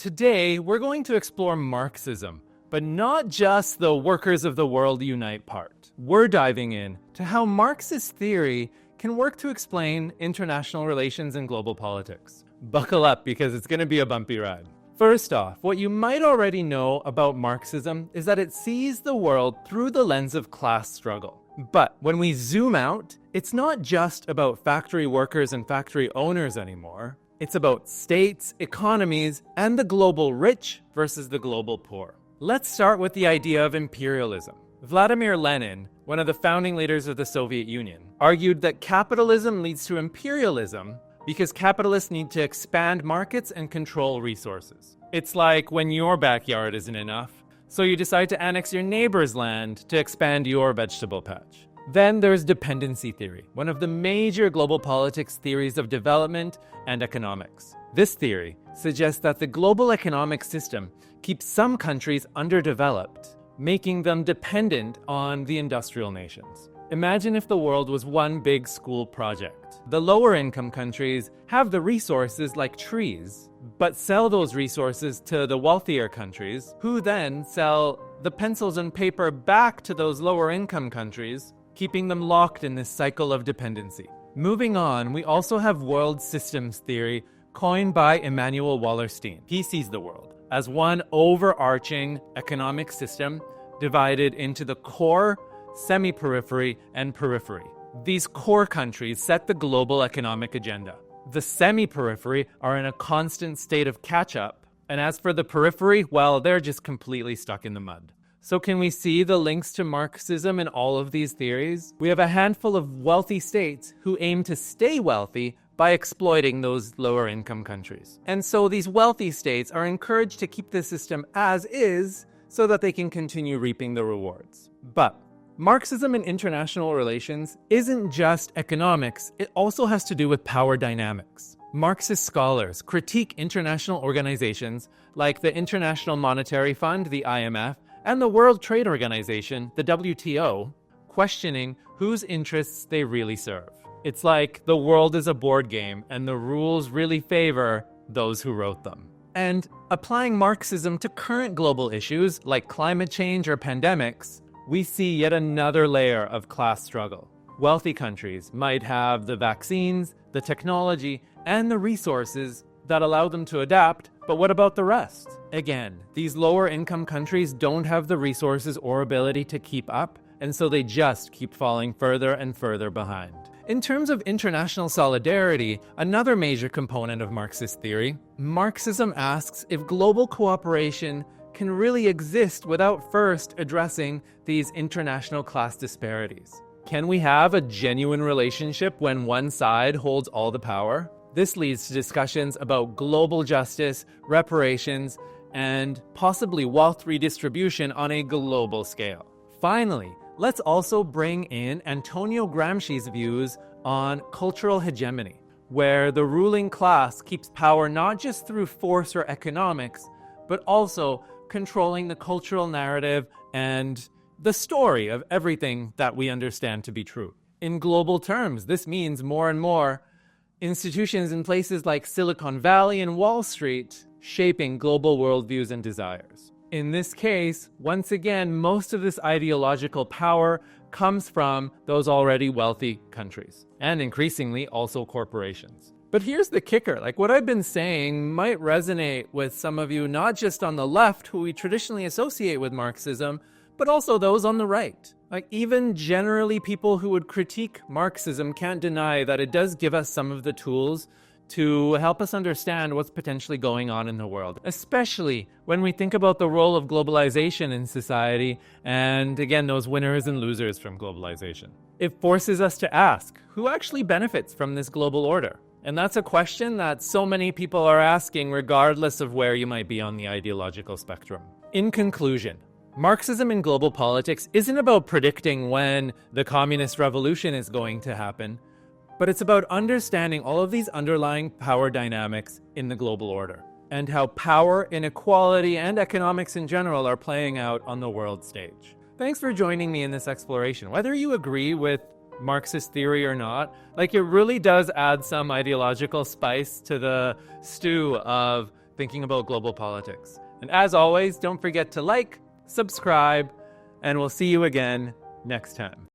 Today, we're going to explore Marxism, but not just the workers of the world unite part. We're diving in to how Marxist theory can work to explain international relations and global politics. Buckle up because it's going to be a bumpy ride. First off, what you might already know about Marxism is that it sees the world through the lens of class struggle. But when we zoom out, it's not just about factory workers and factory owners anymore. It's about states, economies, and the global rich versus the global poor. Let's start with the idea of imperialism. Vladimir Lenin, one of the founding leaders of the Soviet Union, argued that capitalism leads to imperialism because capitalists need to expand markets and control resources. It's like when your backyard isn't enough, so you decide to annex your neighbor's land to expand your vegetable patch. Then there's dependency theory, one of the major global politics theories of development and economics. This theory suggests that the global economic system keeps some countries underdeveloped, making them dependent on the industrial nations. Imagine if the world was one big school project. The lower income countries have the resources like trees, but sell those resources to the wealthier countries, who then sell the pencils and paper back to those lower income countries, keeping them locked in this cycle of dependency. Moving on, we also have world systems theory coined by Emanuel Wallerstein. He sees the world as one overarching economic system divided into the core, semi-periphery, and periphery. These core countries set the global economic agenda. The semi-periphery are in a constant state of catch-up, and as for the periphery, well, they're just completely stuck in the mud. So can we see the links to Marxism in all of these theories? We have a handful of wealthy states who aim to stay wealthy by exploiting those lower income countries. And so these wealthy states are encouraged to keep the system as is so that they can continue reaping the rewards. But Marxism in international relations isn't just economics, it also has to do with power dynamics. Marxist scholars critique international organizations like the International Monetary Fund, the IMF, and the World Trade Organization, the WTO, questioning whose interests they really serve. It's like the world is a board game and the rules really favor those who wrote them. And applying Marxism to current global issues like climate change or pandemics, we see yet another layer of class struggle. Wealthy countries might have the vaccines, the technology, and the resources that allow them to adapt, but what about the rest? Again, these lower income countries don't have the resources or ability to keep up, and so they just keep falling further and further behind. In terms of international solidarity, another major component of Marxist theory, Marxism asks if global cooperation can really exist without first addressing these international class disparities. Can we have a genuine relationship when one side holds all the power? This leads to discussions about global justice, reparations, and possibly wealth redistribution on a global scale. Finally, let's also bring in Antonio Gramsci's views on cultural hegemony, where the ruling class keeps power not just through force or economics, but also controlling the cultural narrative and the story of everything that we understand to be true. In global terms, this means more and more institutions in places like Silicon Valley and Wall Street shaping global worldviews and desires. In this case, once again, most of this ideological power comes from those already wealthy countries, and increasingly also corporations. But here's the kicker, what I've been saying might resonate with some of you, not just on the left, who we traditionally associate with Marxism, but also those on the right. Even generally people who would critique Marxism can't deny that it does give us some of the tools to help us understand what's potentially going on in the world, especially when we think about the role of globalization in society and, again, those winners and losers from globalization. It forces us to ask, who actually benefits from this global order? And that's a question that so many people are asking regardless of where you might be on the ideological spectrum. In conclusion, Marxism in global politics isn't about predicting when the communist revolution is going to happen, but it's about understanding all of these underlying power dynamics in the global order and how power, inequality, and economics in general are playing out on the world stage. Thanks for joining me in this exploration. Whether you agree with Marxist theory or not, it really does add some ideological spice to the stew of thinking about global politics. And as always, don't forget to like, subscribe, and we'll see you again next time.